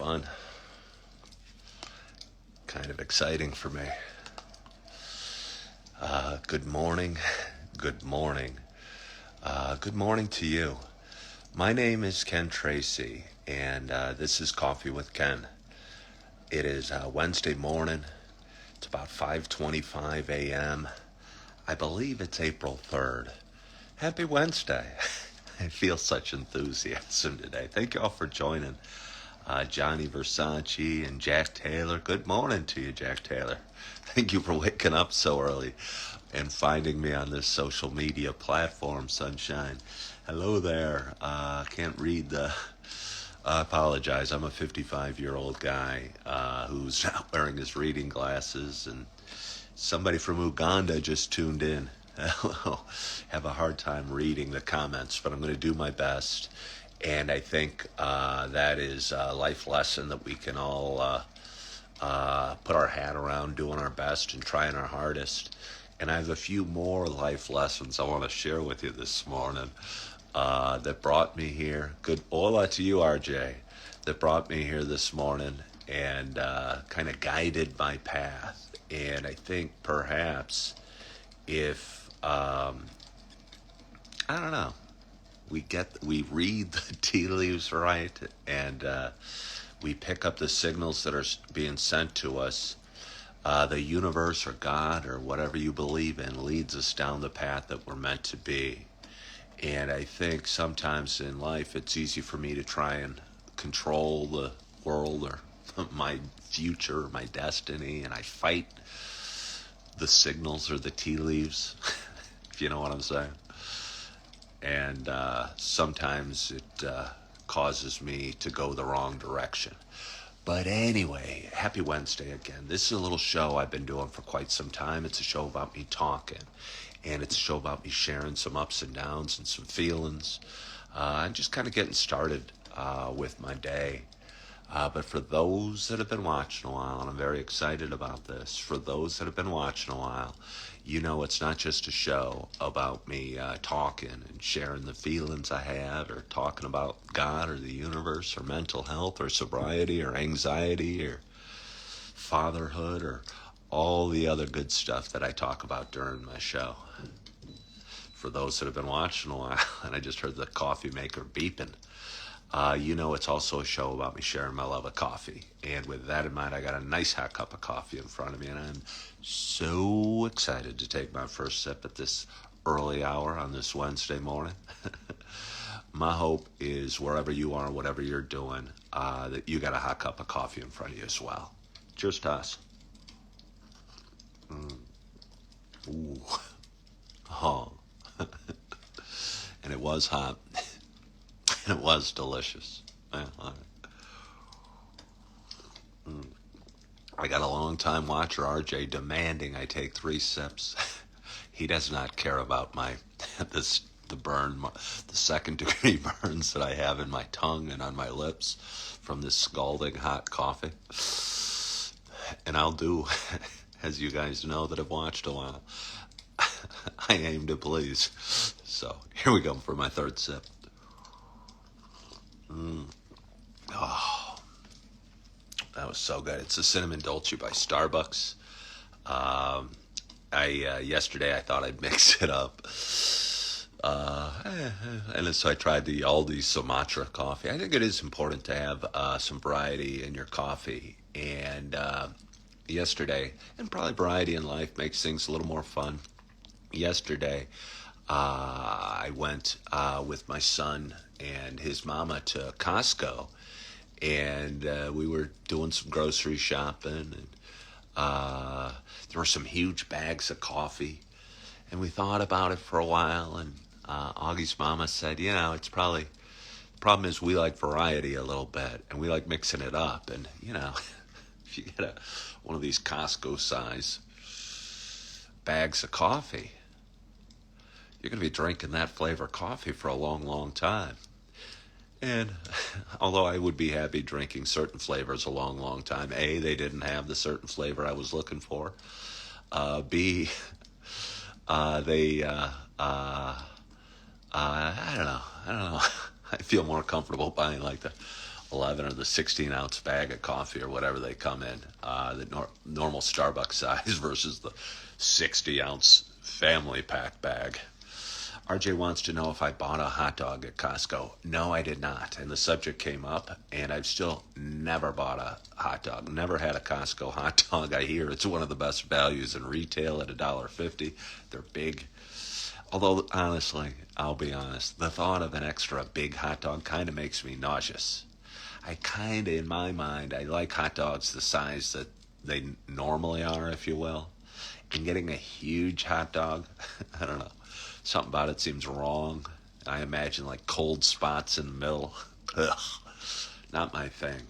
fun. Kind of exciting for me. Good morning. Good morning. Good morning to you. My name is Ken Tracy, and this is Coffee with Ken. It is Wednesday morning. It's about 5:25 a.m. I believe it's April 3rd. Happy Wednesday. I feel such enthusiasm today. Thank you all for joining. Johnny Versace and Jack Taylor. Good morning to you, Jack Taylor. Thank you for waking up so early and finding me on this social media platform, Sunshine. Hello there. Can't read the... I apologize. I'm a 55-year-old guy who's not wearing his reading glasses, and somebody from Uganda just tuned in. Have a hard time reading the comments, but I'm going to do my best. And I think that is a life lesson that we can all put our hat around, doing our best and trying our hardest. And I have a few more life lessons I want to share with you this morning that brought me here. Good hola to you, RJ, that brought me here this morning and kind of guided my path. And I think perhaps if, I don't know, we read the tea leaves right, and we pick up the signals that are being sent to us. The universe or God or whatever you believe in leads us down the path that we're meant to be. And I think sometimes in life it's easy for me to try and control the world or my future, my destiny, and I fight the signals or the tea leaves, if you know what I'm saying. And sometimes it causes me to go the wrong direction. But anyway, happy Wednesday again. This is a little show I've been doing for quite some time. It's a show about me talking, and it's a show about me sharing some ups and downs and some feelings, and just kind of getting started with my day. But for those that have been watching a while, and I'm very excited about this, for those that have been watching a while, you know it's not just a show about me talking and sharing the feelings I have, or talking about God or the universe or mental health or sobriety or anxiety or fatherhood or all the other good stuff that I talk about during my show. For those that have been watching a while, and I just heard the coffee maker beeping, you know it's also a show about me sharing my love of coffee. And with that in mind, I got a nice hot cup of coffee in front of me, and I'm so excited to take my first sip at this early hour on this Wednesday morning. My hope is wherever you are, whatever you're doing, that you got a hot cup of coffee in front of you as well. Cheers to us. Ooh. Oh. And it was hot. And it was delicious. I got a long-time watcher, RJ, demanding I take 3 sips. He does not care about my the second-degree burns that I have in my tongue and on my lips from this scalding hot coffee. And I'll do, as you guys know that have watched a while, I aim to please. So here we go for my third sip. Oh, that was so good. It's a cinnamon dolce by Starbucks. Yesterday I thought I'd mix it up, and so I tried the Aldi Sumatra coffee. I think it is important to have some variety in your coffee, and yesterday, and probably variety in life makes things a little more fun. Yesterday, I went with my son and his mama to Costco, and we were doing some grocery shopping, and there were some huge bags of coffee, and we thought about it for a while, and Augie's mama said, you know, it's probably, the problem is we like variety a little bit, and we like mixing it up, and, you know, if you get one of these Costco size bags of coffee, you're going to be drinking that flavor coffee for a long, long time. And although I would be happy drinking certain flavors a long, long time, A, they didn't have the certain flavor I was looking for. B, they, I don't know. I feel more comfortable buying like the 11 or the 16-ounce bag of coffee or whatever they come in, the normal Starbucks size versus the 60-ounce family pack bag. RJ wants to know if I bought a hot dog at Costco. No, I did not. And the subject came up, and I've still never bought a hot dog. Never had a Costco hot dog. I hear it's one of the best values in retail at $1.50. They're big. Although, honestly, I'll be honest, the thought of an extra big hot dog kind of makes me nauseous. I kind of, in my mind, I like hot dogs the size that they normally are, if you will. And getting a huge hot dog, I don't know. Something about it seems wrong. I imagine like cold spots in the middle. Ugh, not my thing.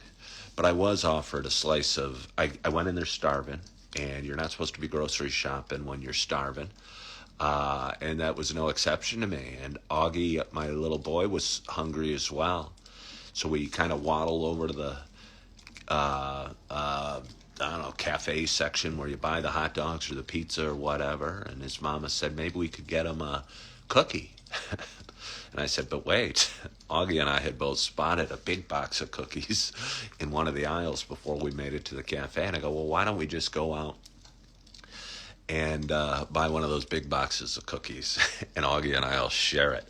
But I was offered a slice of, I went in there starving, and you're not supposed to be grocery shopping when you're starving. And that was no exception to me. And Augie, my little boy, was hungry as well. So we kind of waddled over to the, I don't know, cafe section where you buy the hot dogs or the pizza or whatever. And his mama said, maybe we could get him a cookie. And I said, but wait, Augie and I had both spotted a big box of cookies in one of the aisles before we made it to the cafe. And I go, well, why don't we just go out and buy one of those big boxes of cookies, and Augie and I'll share it.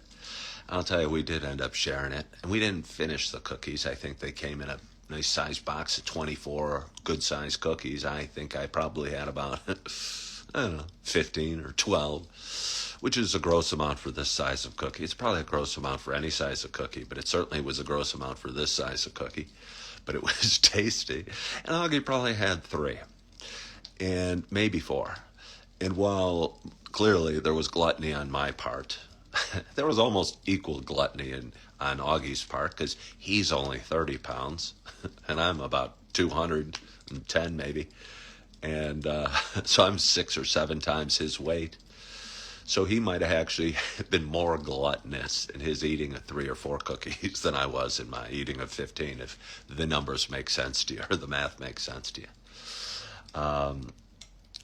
I'll tell you, we did end up sharing it, and we didn't finish the cookies. I think they came in a nice sized box of 24 good sized cookies. I think I probably had about, I don't know, 15 or 12, which is a gross amount for this size of cookie. It's probably a gross amount for any size of cookie, but it certainly was a gross amount for this size of cookie. But it was tasty, and Augie probably had 3, and maybe 4. And while clearly there was gluttony on my part, there was almost equal gluttony on Augie's part, because he's only 30 pounds, and I'm about 210 maybe. And so I'm 6 or 7 times his weight. So he might have actually been more gluttonous in his eating of 3 or 4 cookies than I was in my eating of 15, if the numbers make sense to you, or the math makes sense to you.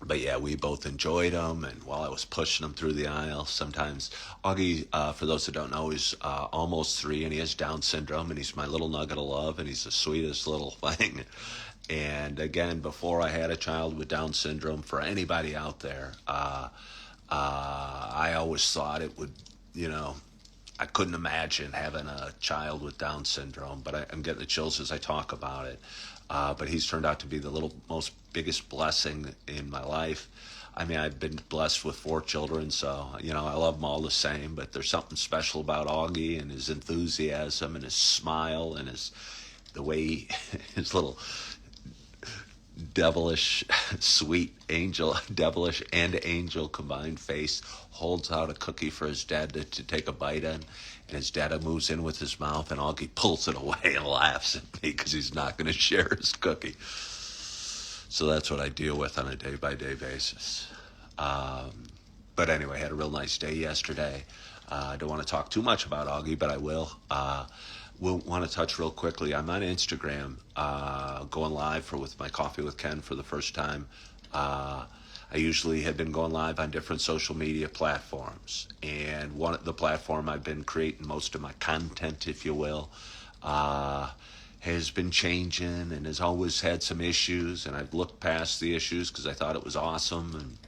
But yeah, we both enjoyed them, and while I was pushing them through the aisle, sometimes Augie, for those who don't know, is almost 3, and he has Down syndrome, and he's my little nugget of love, and he's the sweetest little thing. And again, before I had a child with Down syndrome, for anybody out there, I always thought it would, I couldn't imagine having a child with Down syndrome, but I'm getting the chills as I talk about it. But he's turned out to be the most biggest blessing in my life. I mean, I've been blessed with 4 children, so, I love them all the same, but there's something special about Augie and his enthusiasm and his smile and the way his little devilish, sweet angel, devilish and angel combined face holds out a cookie for his dad to take a bite in, and his dad moves in with his mouth, and Augie pulls it away and laughs at me because he's not going to share his cookie. So that's what I deal with on a day-by-day basis. But anyway, I had a real nice day yesterday. I don't want to talk too much about Augie, but I will. We'll want to touch real quickly. I'm on Instagram, going live with my Coffee with Ken for the first time. I usually have been going live on different social media platforms, and the platform I've been creating most of my content, if you will, has been changing and has always had some issues, and I've looked past the issues because I thought it was awesome, and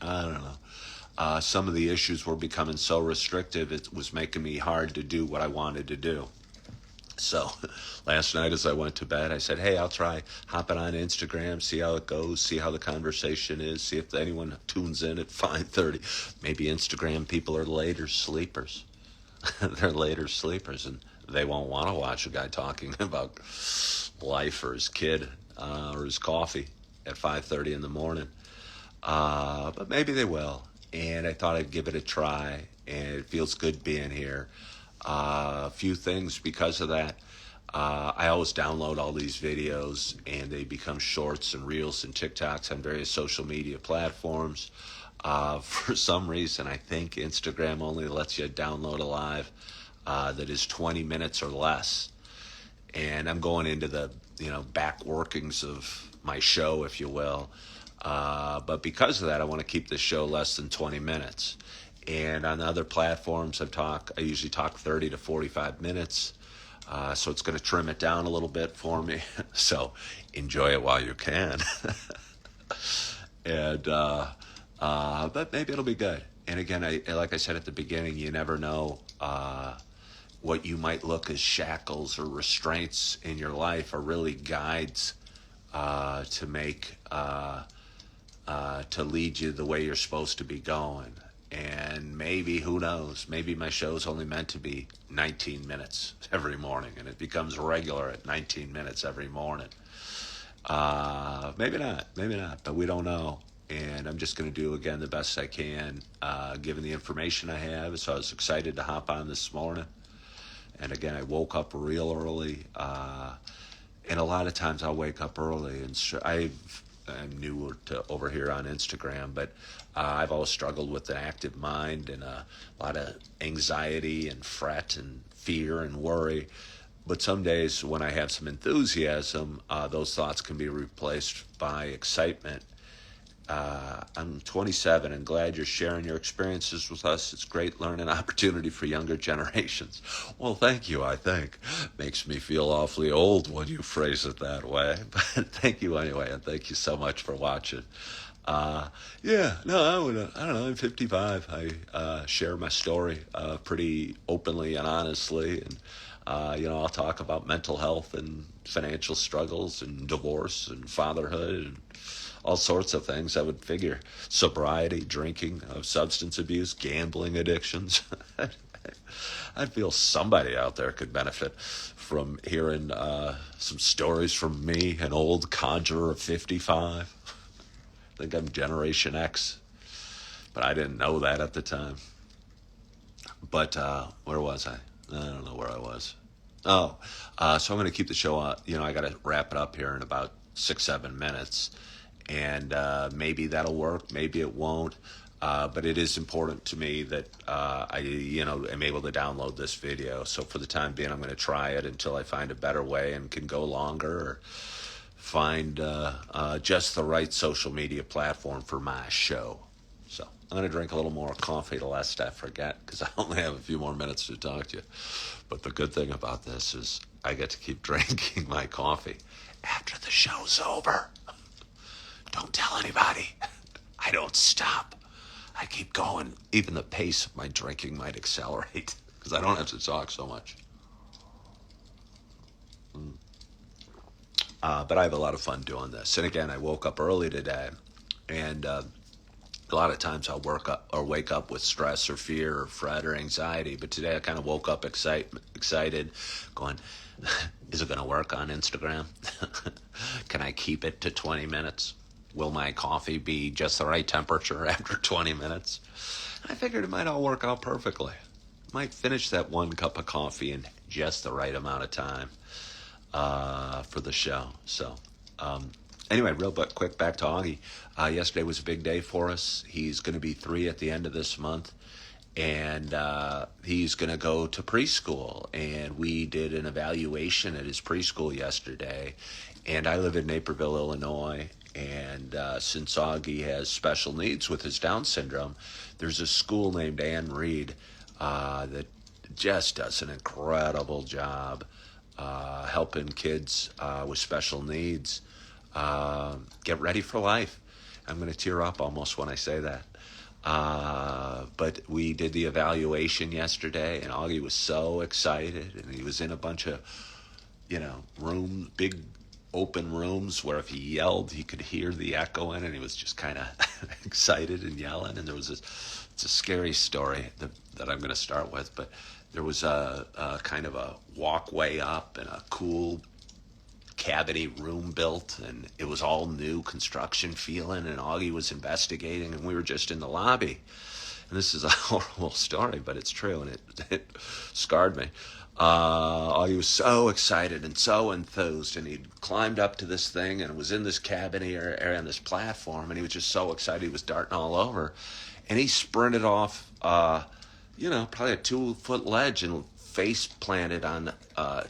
I don't know. Some of the issues were becoming so restrictive, it was making me hard to do what I wanted to do. So last night as I went to bed, I said, hey, I'll try hopping on Instagram, see how it goes, see how the conversation is, see if anyone tunes in at 5:30. Maybe Instagram people are later sleepers. They're later sleepers, and they won't want to watch a guy talking about life or his kid or his coffee at 5:30 in the morning. But maybe they will. And I thought I'd give it a try, and it feels good being here. A few things because of that. I always download all these videos, and they become shorts and reels and TikToks on various social media platforms. For some reason, I think Instagram only lets you download a live that is 20 minutes or less. And I'm going into the back workings of my show, if you will. But because of that, I want to keep the show less than 20 minutes. And on other platforms, I usually talk 30 to 45 minutes. So it's going to trim it down a little bit for me. So enjoy it while you can. and But maybe it'll be good. And again, like I said at the beginning, you never know what you might look as shackles or restraints in your life are really guides to make to lead you the way you're supposed to be going. And maybe, who knows, maybe my show's only meant to be 19 minutes every morning, and it becomes regular at 19 minutes every morning. Maybe not, but we don't know. And I'm just going to do, again, the best I can, given the information I have. So I was excited to hop on this morning. And again, I woke up real early. And a lot of times I'll wake up early. And I'm new to over here on Instagram, but I've always struggled with an active mind and a lot of anxiety and fret and fear and worry. But some days when I have some enthusiasm, those thoughts can be replaced by excitement. I'm 27 and glad you're sharing your experiences with us. It's great learning opportunity for younger generations. Well, thank you, I think. Makes me feel awfully old when you phrase it that way. But thank you anyway, and thank you so much for watching. I don't know, I'm 55. I share my story pretty openly and honestly. And I'll talk about mental health and financial struggles and divorce and fatherhood and all sorts of things. I would figure sobriety, drinking, substance abuse, gambling addictions. I feel somebody out there could benefit from hearing some stories from me, an old codger of 55. I think I'm Generation X, but I didn't know that at the time. But where was I? I don't know where I was. So I'm going to keep the show on. I got to wrap it up here in about 6-7 minutes. And maybe that'll work, maybe it won't. But it is important to me that I am able to download this video. So for the time being, I'm going to try it until I find a better way and can go longer, or find just the right social media platform for my show. So I'm going to drink a little more coffee lest I forget, because I only have a few more minutes to talk to you. But the good thing about this is I get to keep drinking my coffee after the show's over. Don't tell anybody. I don't stop. I keep going. Even the pace of my drinking might accelerate because I don't have to talk so much. But I have a lot of fun doing this. And again, I woke up early today, and a lot of times I'll wake up with stress or fear or fret or anxiety. But today I kind of woke up excited, going, is it going to work on Instagram? Can I keep it to 20 minutes? Will my coffee be just the right temperature after 20 minutes? I figured it might all work out perfectly. Might finish that one cup of coffee in just the right amount of time for the show. So anyway, real quick, back to Augie. Yesterday was a big day for us. He's going to be 3 at the end of this month. And he's going to go to preschool. And we did an evaluation at his preschool yesterday. And I live in Naperville, Illinois. And since Augie has special needs with his Down syndrome, there's a school named Ann Reed that just does an incredible job helping kids with special needs get ready for life. I'm going to tear up almost when I say that. But we did the evaluation yesterday, and Augie was so excited, and he was in a bunch of, big open rooms where if he yelled, he could hear the echo in, and he was just kind of excited and yelling. And there was it's a scary story that I'm going to start with, but there was a kind of a walkway up and a cool cavity room built, and it was all new construction feeling, and Augie was investigating, and we were just in the lobby. And this is a horrible story, but it's true, and it scarred me. Augie was so excited and so enthused, and he climbed up to this thing and was in this cabin area on this platform, and he was just so excited. He was darting all over, and he sprinted off, probably a 2-foot ledge, and face planted on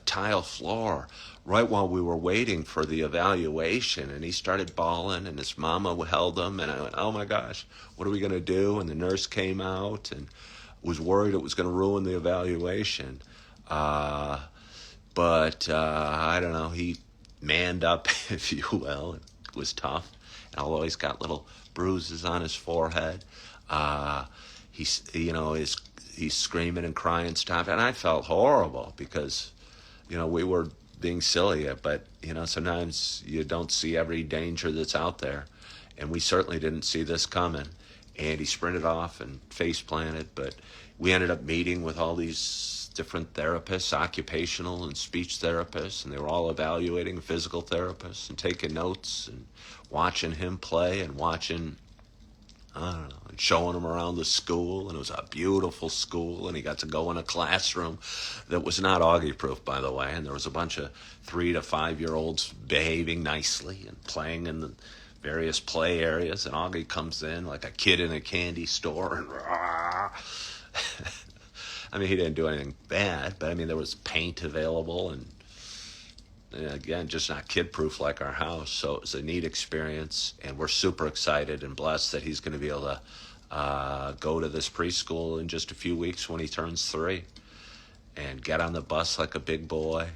tile floor right while we were waiting for the evaluation. And he started bawling, and his mama held him, and I went, oh my gosh, what are we going to do? And the nurse came out and was worried it was going to ruin the evaluation. But But I don't know, he manned up, if you will. It was tough. And although he's got little bruises on his forehead, he's, he's screaming and crying, stop. And I felt horrible because, we were being silly, but, sometimes you don't see every danger that's out there. And we certainly didn't see this coming. And he sprinted off and face planted, but we ended up meeting with all these different therapists, occupational and speech therapists, and they were all evaluating physical therapists and taking notes and watching him play and watching, I don't know, and showing him around the school. And it was a beautiful school, and he got to go in a classroom that was not Augie proof, by the way, and there was a bunch of 3 to 5 year olds behaving nicely and playing in the various play areas, and Augie comes in like a kid in a candy store and I mean, he didn't do anything bad, but I mean, there was paint available, and again, just not kid-proof like our house. So it was a neat experience, and we're super excited and blessed that he's going to be able to go to this preschool in just a few weeks when he turns 3, and get on the bus like a big boy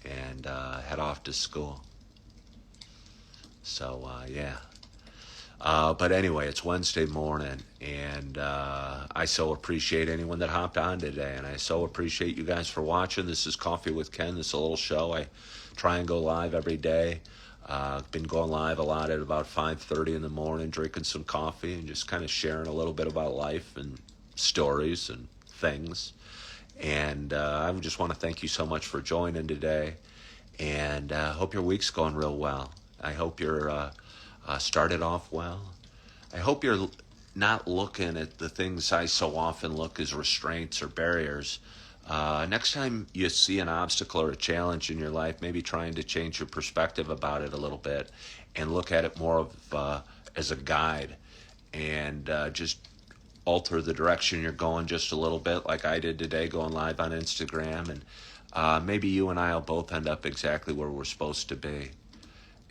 and head off to school. So, yeah. But anyway, it's Wednesday morning, and I so appreciate anyone that hopped on today, and I so appreciate you guys for watching. This is Coffee with Ken. This is a little show. I try and go live every day. I've been going live a lot at about 5:30 in the morning, drinking some coffee and just kind of sharing a little bit about life and stories and things. And I just want to thank you so much for joining today, and hope your week's going real well. I hope you're started off well. I hope you're not looking at the things I so often look as restraints or barriers. Next time you see an obstacle or a challenge in your life, maybe trying to change your perspective about it a little bit and look at it more of as a guide, and just alter the direction you're going just a little bit, like I did today, going live on Instagram. And maybe you and I will both end up exactly where we're supposed to be.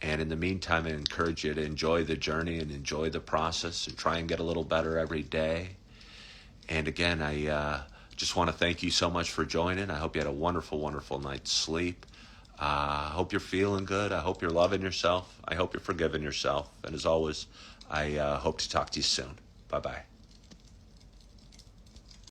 And in the meantime, I encourage you to enjoy the journey and enjoy the process and try and get a little better every day. And again, I just want to thank you so much for joining. I hope you had a wonderful, wonderful night's sleep. I hope you're feeling good. I hope you're loving yourself. I hope you're forgiving yourself. And as always, I hope to talk to you soon. Bye-bye.